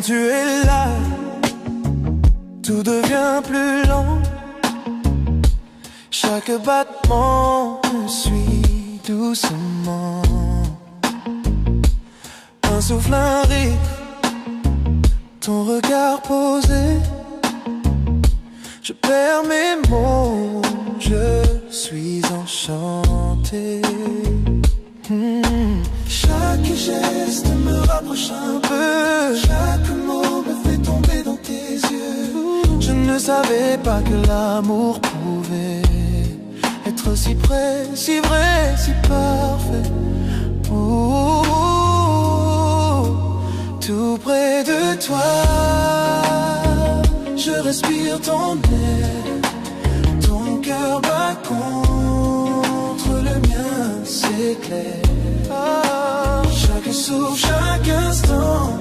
tu es là, tout devient plus lent. Chaque battement me suit doucement. Un souffle, un rire, ton regard posé. Je perds mes mots, je suis enchanté. Chaque geste me rapproche un peu. Chaque mot me fait tomber dans tes yeux. Je ne savais pas que l'amour pouvait être si près, si vrai, si parfait. Oh, tout près de toi, je respire ton air. Ton cœur bat contre le mien, c'est clair. Chaque souffle, chaque instant,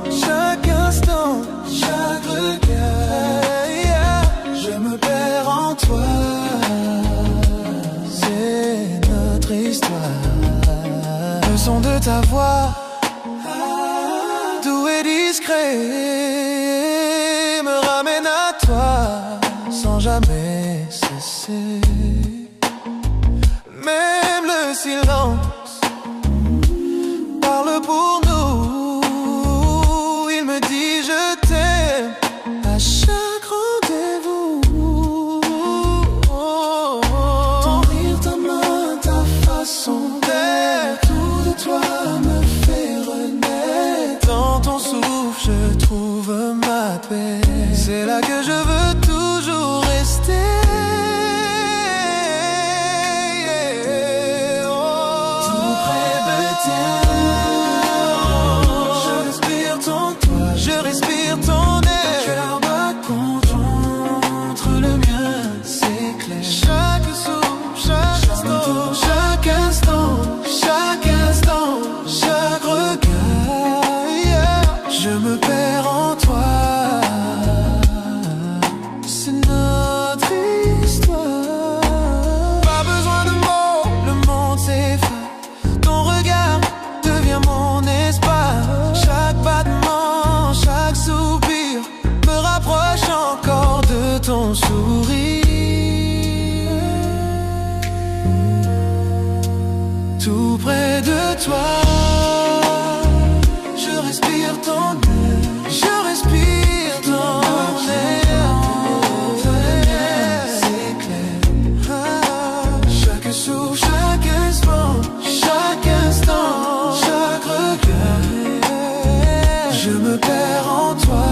chaque regard, je me perds en toi. C'est notre histoire. Le son de ta voix, doux et discret, me ramène à toi sans jamais cesser. Même le silence parle pour nous. Il me dit je t'aime à chaque rendez-vous. Ton rire, ta main, ta façon d'être, tout de toi me fait renaître. Dans ton souffle je trouve ma paix. C'est là que je veux toujours rester. Ton sourire, tout près de toi, je respire ton air, je respire ton air, c'est clair. Chaque souffle, chaque instant, chaque regard, je me perds en toi.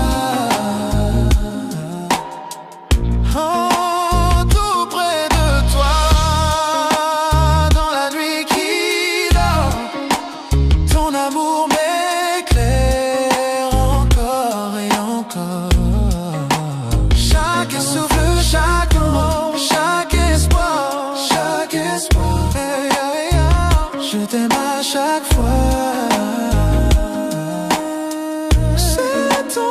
Je t'aime à chaque fois. C'est ton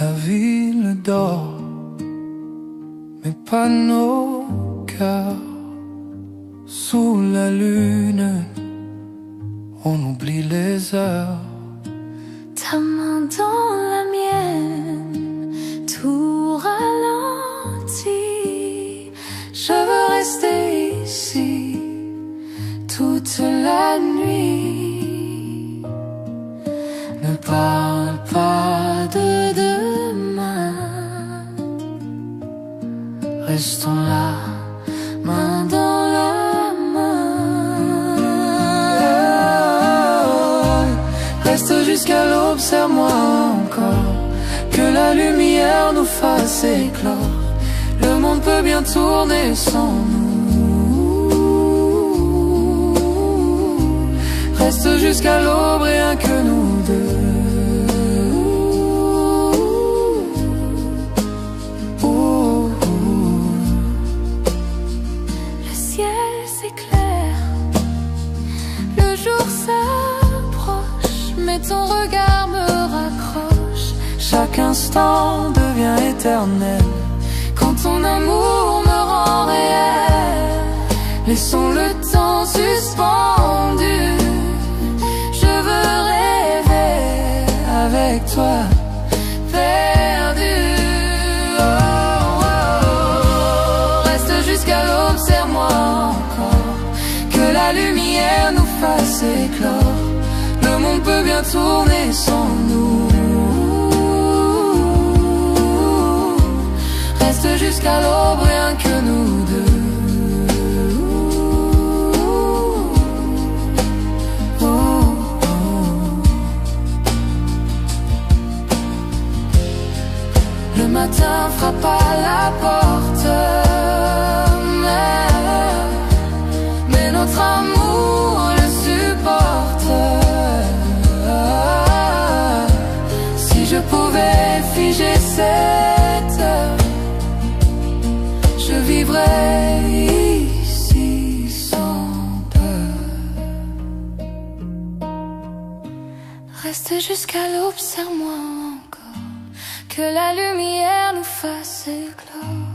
La ville dort, mais pas nos cœurs. Sous la lune, on oublie les heures. Ta main dans la mienne, tout ralentit. Je veux rester ici toute toute la nuit. Ne parle pas de demain. Restons là, main dans la main. Reste jusqu'à l'aube, serre-moi encore, que la lumière nous fasse éclore. Le monde peut bien tourner sans nous. Reste jusqu'à l'aube, rien que nous deux. Le ciel s'éclaire, le jour s'approche, mais ton regard me raccroche. Chaque instant devient éternel quand ton amour me rend réel. Laissons le temps suspendu. Je veux rêver avec toi, perdu. Oh, oh, oh. Reste jusqu'à l'aube, serre-moi encore, que la lumière nous fasse éclore. Le monde peut bien tourner sans nous. Reste jusqu'à l'aube, rien que nous deux. Oh, oh. Le matin frappe à la porte, mais notre amour le supporte. Si je pouvais figer cette heure, je vivrai ici sans peur. Reste jusqu'à l'aube, serre-moi encore, que la lumière nous fasse éclore.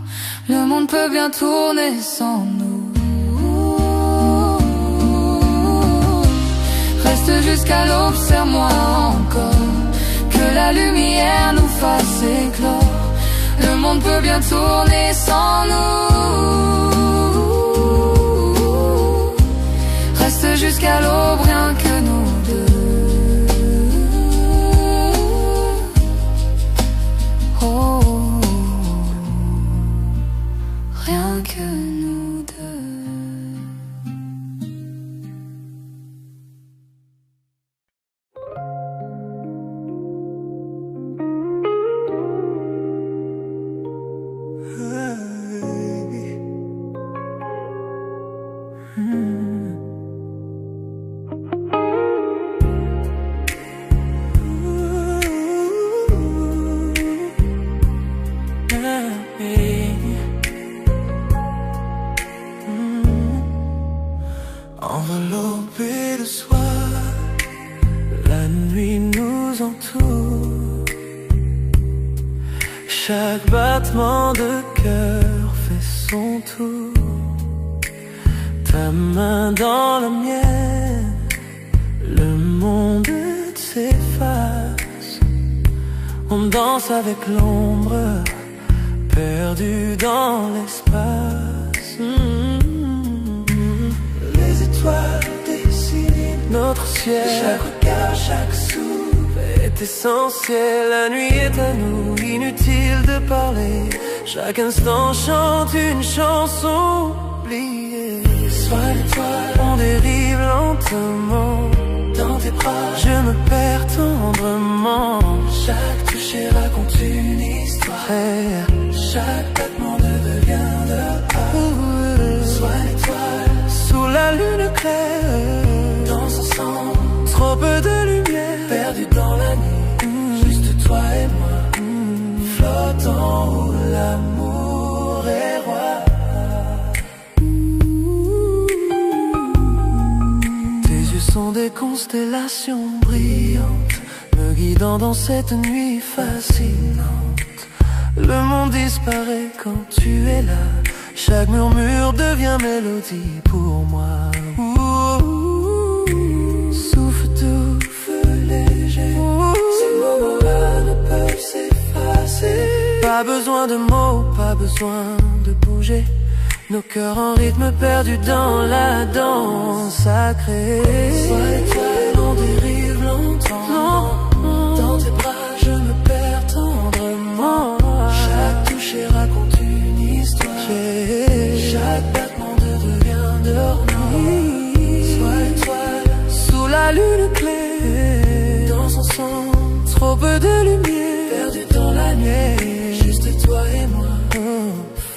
Le monde peut bien tourner sans nous. Reste jusqu'à l'aube, serre-moi encore, que la lumière nous fasse éclore. Le monde peut bien tourner sans nous. Reste jusqu'à l'aube, rien que nous deux. Oh, rien que nous deux. Enveloppé de soir, la nuit nous entoure. Chaque battement de cœur fait son tour. Ta main dans la mienne, le monde s'efface. On danse avec l'ombre, perdu dans l'espace. Les étoiles dessinent notre ciel. Chaque regard, chaque souffle est essentiel. La nuit est à nous, inutile de parler. Chaque instant chante une chanson oubliée. Sois l'étoile, on dérive lentement. Dans tes bras, je me perds tendrement. Chaque toucher raconte une histoire. Chaque battement devient de part. Sois l'étoile, sous la lune claire. Danse ensemble, trop peu de lumière. Perdu dans la nuit, juste toi et moi. Flottant où l'amour est roi. Tes yeux sont des constellations brillantes, me guidant dans cette nuit fascinante. Le monde disparaît quand tu es là. Chaque murmure devient mélodie pour moi. Souffle doux, feu léger. Ces moments-là ne peuvent s'effacer. Pas besoin de mots, pas besoin de bouger, nos cœurs en rythme perdus dans la danse sacrée. Sois l'étoile, on dérive lentement. Dans tes bras je me perds tendrement. Chaque toucher raconte une histoire. Chaque battement devient dormant. Sois l'étoile, sous la lune claire. Dans son sang, trop peu de lumière. Perdu dans la nuit, juste toi et moi.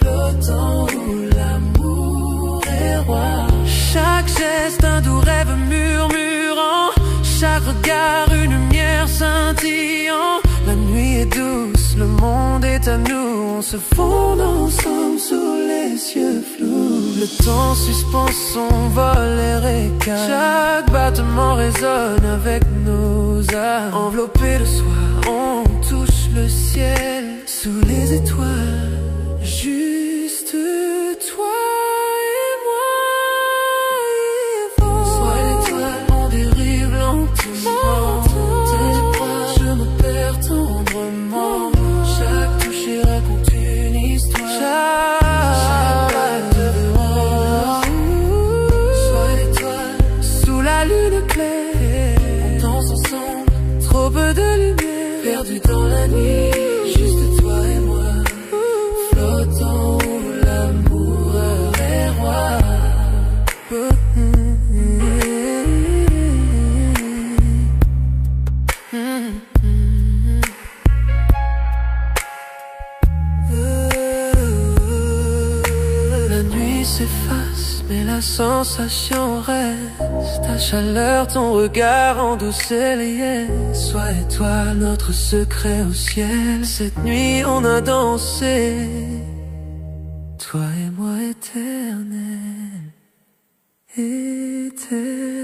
Flottant où l'amour est roi. Chaque geste un doux rêve murmurant. Chaque regard une lumière scintillant. La nuit est douce, le monde est à nous. On se fond ensemble sous les cieux flous. Le temps suspend son vol et récale. Chaque battement résonne avec nos âmes. Enveloppés de soie, on touche le ciel. Sous les étoiles, juste toi et moi. Sois l'étoile, on dérive lentement. Dans tes bras, je me perds tendrement. Chaque toucher raconte une histoire. Chaque balle de rose. Sois l'étoile, sous la lune claire. On danse ensemble, trop peu de lumière. Perdu dans la nuit, juste toi et moi. Flottant où l'amour est roi. La nuit s'efface, mais la sensation reste. Ta chaleur, ton regard en douce liesse. Sois étoile, notre secret au ciel. Cette nuit on a dansé, toi et moi éternel, éternel.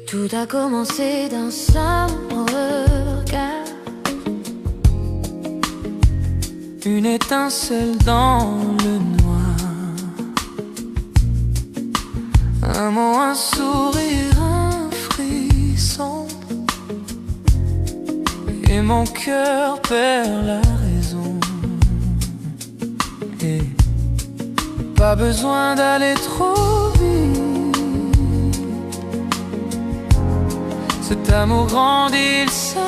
Tout a commencé d'un simple regard. Une étincelle dans le noir. Un mot, un sourire, un frisson. Et mon cœur perd la raison. Et pas besoin d'aller trop vite. Cet amour grandit, il s'invite.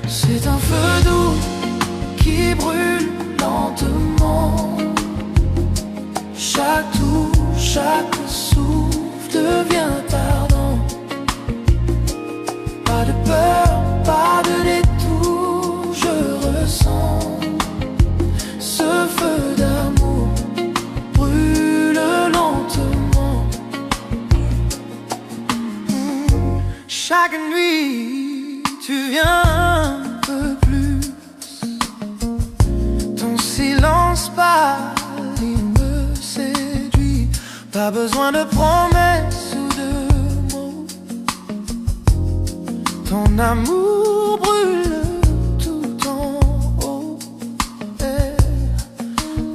C'est un feu doux qui brûle lentement. Chaque touche, chaque souffle devient ardent. Pas de peur, pas de détour, je ressens ce feu d'amour brûle lentement. Chaque nuit, tu viens un peu plus. Ton silence pâle, il me séduit. Pas besoin de promesses ou de mots. Ton amour brûle tout en haut.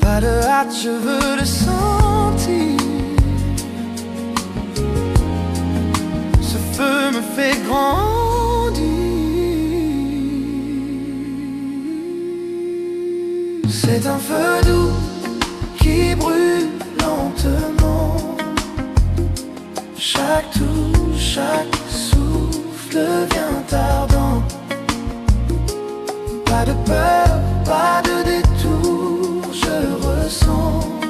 Pas de hâte, je veux le sentir. Ce feu me fait grandir. C'est un feu doux qui brûle lentement. Chaque touche, chaque souffle devient ardent. Pas de peur, pas de détour, je ressens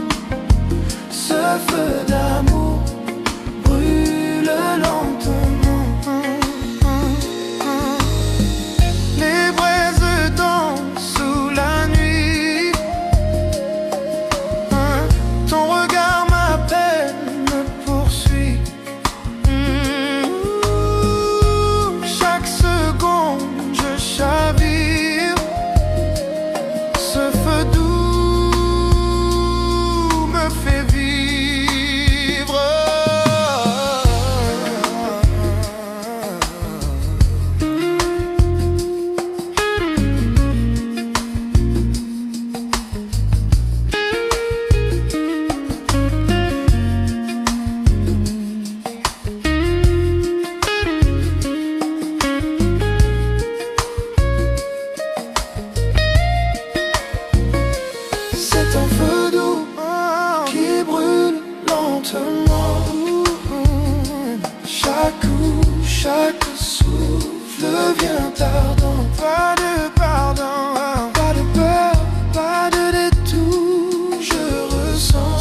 devient ardent. Pas de pardon, pas de peur, pas de détour. Je ressens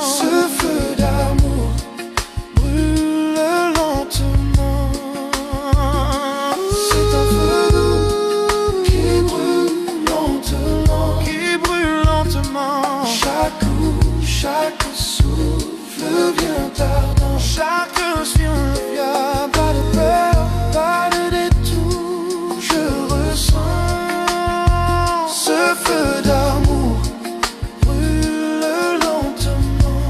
ce feu d'amour brûle lentement. C'est un feu qui brûle lentement, chaque coup, chaque souffle vient ardent. Chaque inspire vient, pas de peur, pas de détour. Je ressens ce feu d'amour brûle lentement.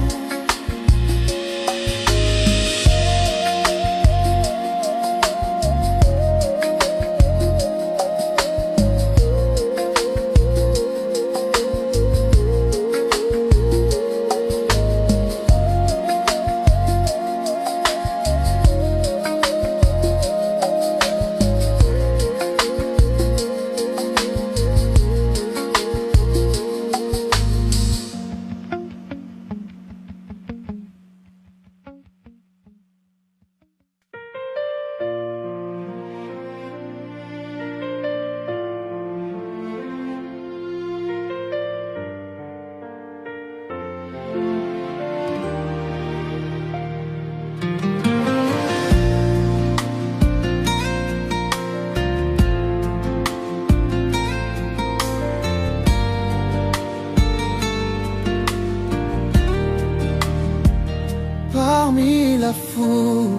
Parmi la foule,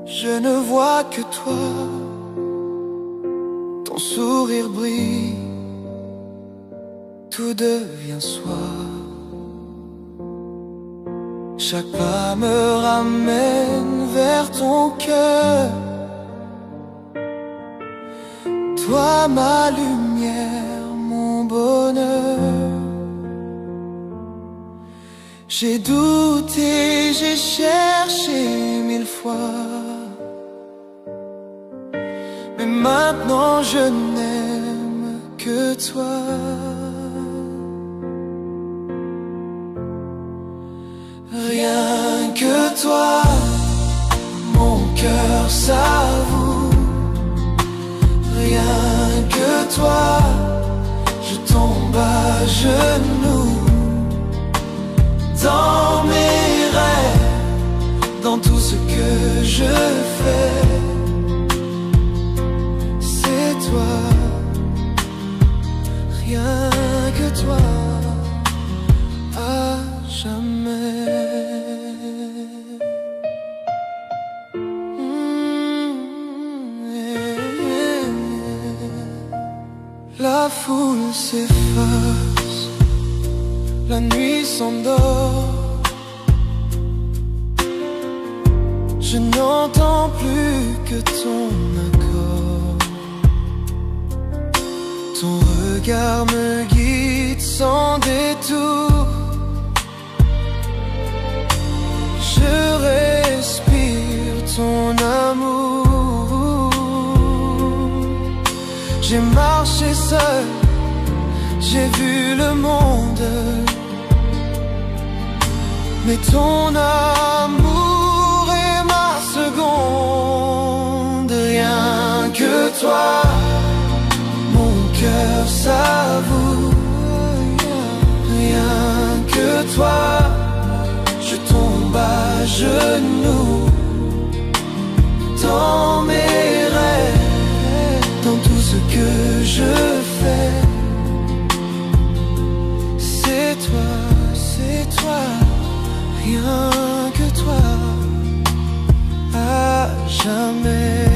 je ne vois que toi. Ton sourire brille, tout devient soir. Chaque pas me ramène vers ton cœur. Toi, ma lumière, mon bonheur. J'ai douté, j'ai cherché 1000 fois, mais maintenant je n'aime que toi. Rien que toi, mon cœur s'avoue. Rien que toi, je tombe à genoux. Dans mes rêves, dans tout ce que je fais, c'est toi, rien que toi, à jamais. La foule s'efface, la nuit s'endort. Je n'entends plus que ton accord. Ton regard me guide sans détour. Je respire ton amour. J'ai marché seul, j'ai vu le monde, mais ton amour est ma seconde. Rien que toi, mon cœur s'avoue. Rien que toi, je tombe à genoux. Dans mes rêves, dans tout ce que je fais, c'est toi, rien que toi, à jamais.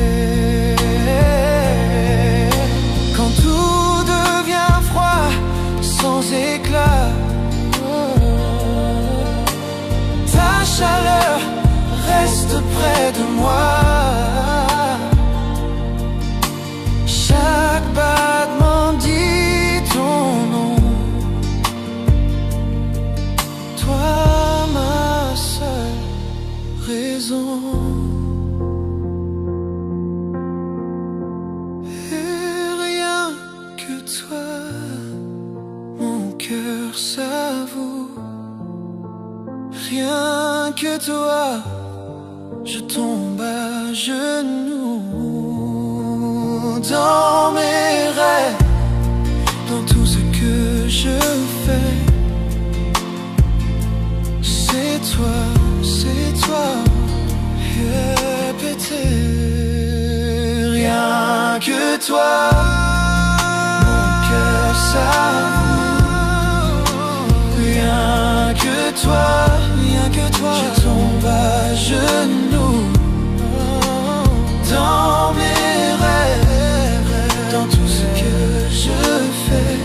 Quand tout devient froid, sans éclat, ta chaleur reste près de moi. Chaque battement dit ton nom. Toi, ma seule raison. Et rien que toi, mon cœur s'avoue. Rien que toi, je tombe à genoux. dans mes rêves, dans tout ce que je fais. C'est toi, répétez, rien que toi, mon cœur s'avoue. Rien que toi, je tombe à genoux. Dans mes rêves, dans tout ce que je fais,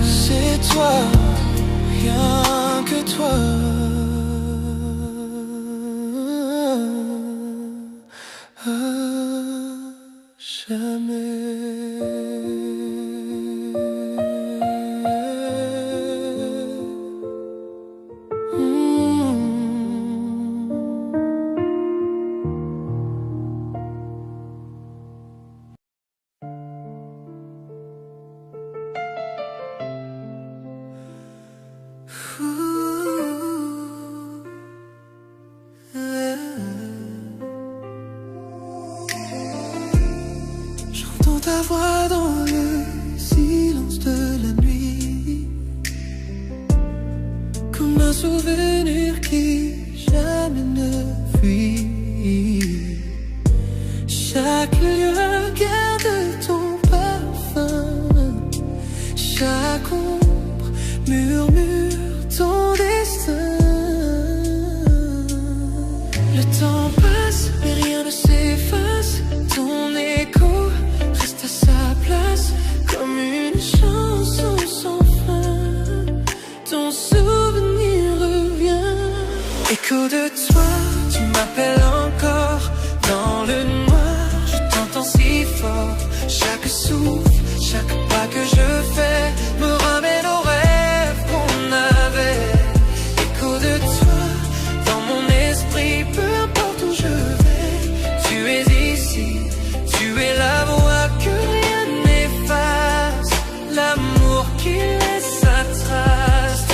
c'est toi, rien que toi. J'entends ta voix dans le silence de la nuit, comme un souvenir qui jamais ne fuit. Chaque lieu garde ton parfum, chaque ombre murmure ton destin. Le temps passe mais rien ne s'efface, ton écho reste à sa place comme une chanson sans fin. Ton souvenir revient, écho de toi, tu m'appelles encore. Dans le noir, je t'entends si fort. Chaque souffle, chaque pas que je fais me ramène aux rêves qu'on avait. Écho de toi, dans mon esprit, peu importe où je vais. Tu es ici, tu es la voix que rien n'efface, l'amour qui laisse sa trace.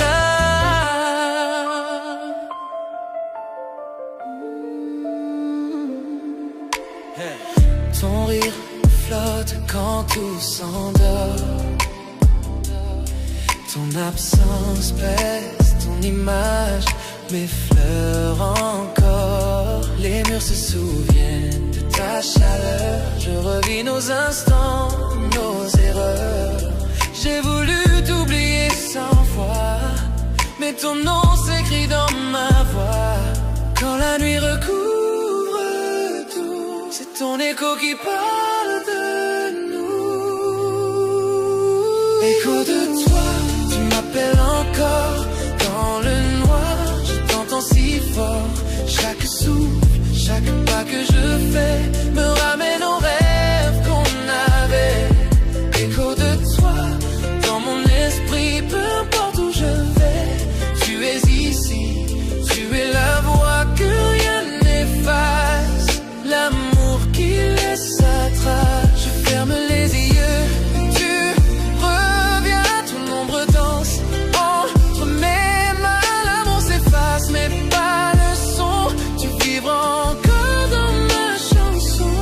Ton rire flotte quand tout s'endort. Ton absence pèse, ton image m'effleure encore. Les murs se souviennent de ta chaleur. Je revis nos instants, nos erreurs. J'ai voulu t'oublier 100 fois, mais ton nom s'écrit dans ma voix. Quand la nuit recouvre tout, c'est ton écho qui parle de nous. Écho de toi, tu m'appelles encore. Dans le noir, je t'entends si fort. Chaque souffle, chaque pas que je fais me ramène aux rêves qu'on avait. Écho de toi, dans mon esprit, peu importe où je vais. Tu es ici, tu es la voix que rien n'efface, l'amour qui laisse sa trace. Je ferme les yeux, tu reviens, ton ombre danse entre mes mains. L'amour s'efface, mais pas le son. Tu vibres encore dans ma chanson.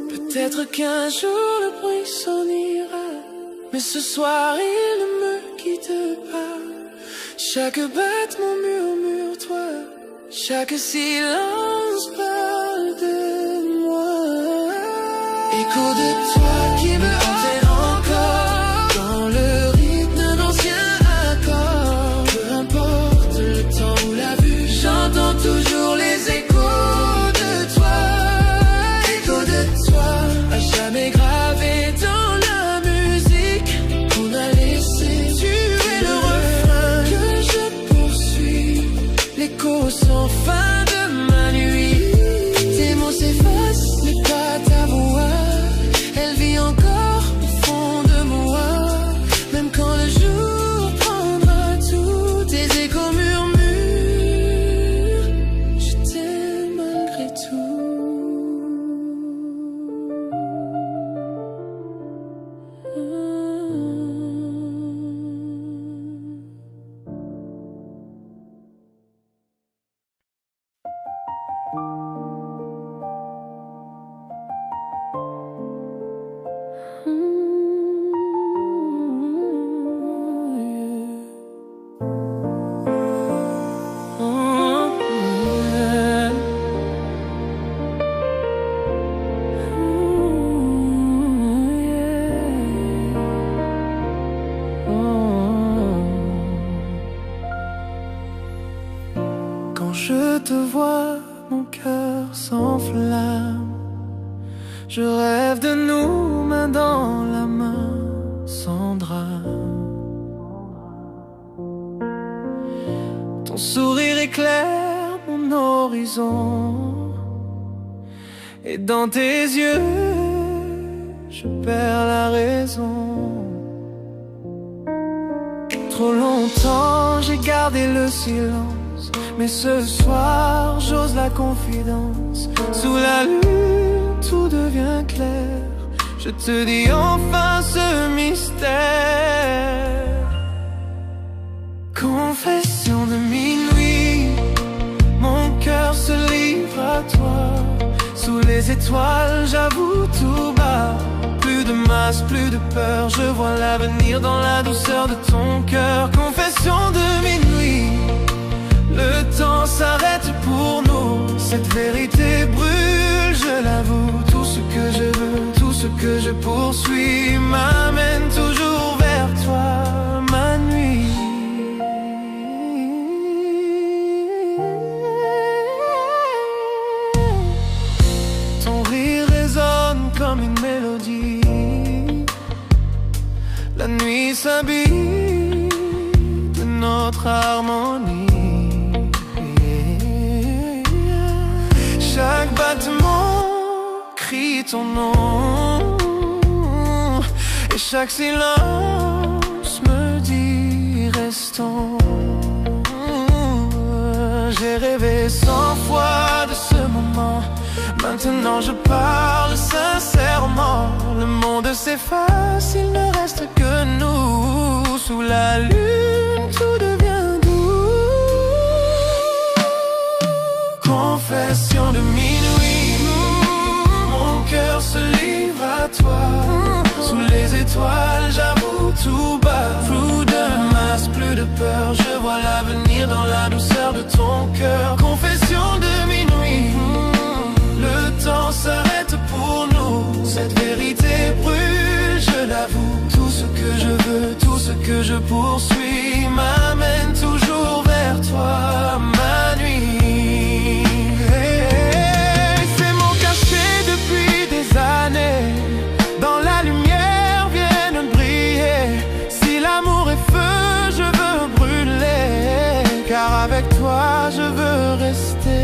Peut-être qu'un jour le bruit s'en ira, mais ce soir il ne me quitte pas. Chaque battement murmure toi, chaque silence parle de moi. Écho de toi qui me hante encore, dans le rythme d'un ancien accord. Peu importe le temps ou la vue, j'entends toujours les échos de toi. Écho de toi, à jamais gravé dans la musique qu'on a laissé. Tu es le refrain que je poursuis, l'écho sans fin de ma nuit. Tes mots s'effacent, mais pas ta voix. Elle vit encore au fond de moi, même quand le jour prendra tout. Tes échos murmurent, je t'aime malgré tout. Quand je te vois, mon cœur s'enflamme. Je rêve de nous, main dans la main, sans drame. Ton sourire éclaire mon horizon, et dans tes yeux, je perds la raison. Trop longtemps j'ai gardé le silence, mais ce soir j'ose la confidence. Sous la lune tout devient clair, je te dis enfin ce mystère. Confession de minuit, mon cœur se livre à toi. Sous les étoiles j'avoue tout bas, plus de masque, plus de peur, je vois l'avenir dans la douceur de ton cœur. Confession de minuit, le temps s'arrête pour nous. Cette vérité brûle, je l'avoue. Tout ce que je veux, tout ce que je poursuis m'amène toujours vers toi, ma nuit. Ton rire résonne comme une mélodie. La nuit s'habille de notre harmonie. Chaque battement crie ton nom, et chaque silence me dit restons. J'ai rêvé 100 fois de ce moment, maintenant je parle sincèrement. Le monde s'efface, il ne reste que nous. Sous la lune, tout devient doux. Confession de minuit, mon cœur se livre à toi. Sous les étoiles, j'avoue tout bas. Plus de masque, plus de peur, je vois l'avenir dans la douceur de ton cœur. Confession de minuit, le temps s'arrête pour nous. Cette vérité brûle, je l'avoue. Tout ce que je veux, tout ce que je poursuis m'amène toujours vers toi, ma nuit. C'est mon cachet depuis des années. Dans la lumière viennent briller. Si l'amour est feu, je veux brûler. Car avec toi, je veux rester.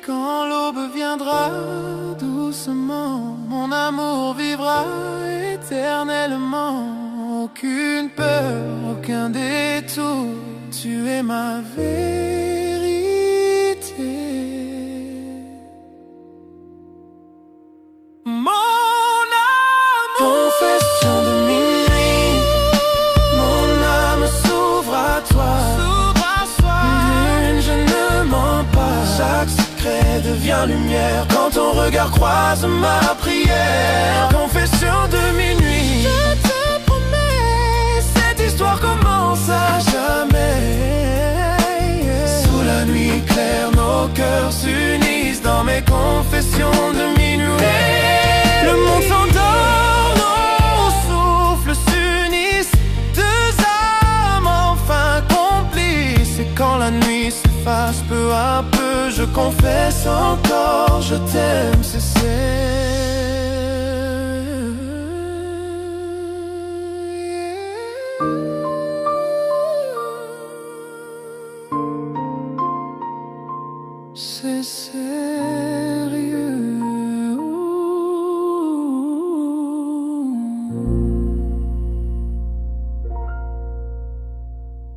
Quand l'aube viendra doucement, mon amour vivra éternellement. Aucune peur, aucun détour, tu es ma vérité. Mon amour, confession de minuit, mon âme s'ouvre à toi. Je ne mens pas, chaque secret devient lumière quand ton regard croise ma prière. Confession de minuit, je te promets, cette histoire commence à jamais. Sous la nuit claire, nos cœurs s'unissent dans mes confessions de minuit. Le monde s'endort, nos souffles s'unissent, deux âmes enfin complices. Et quand la nuit s'efface peu à peu, je confesse encore, je t'aime, c'est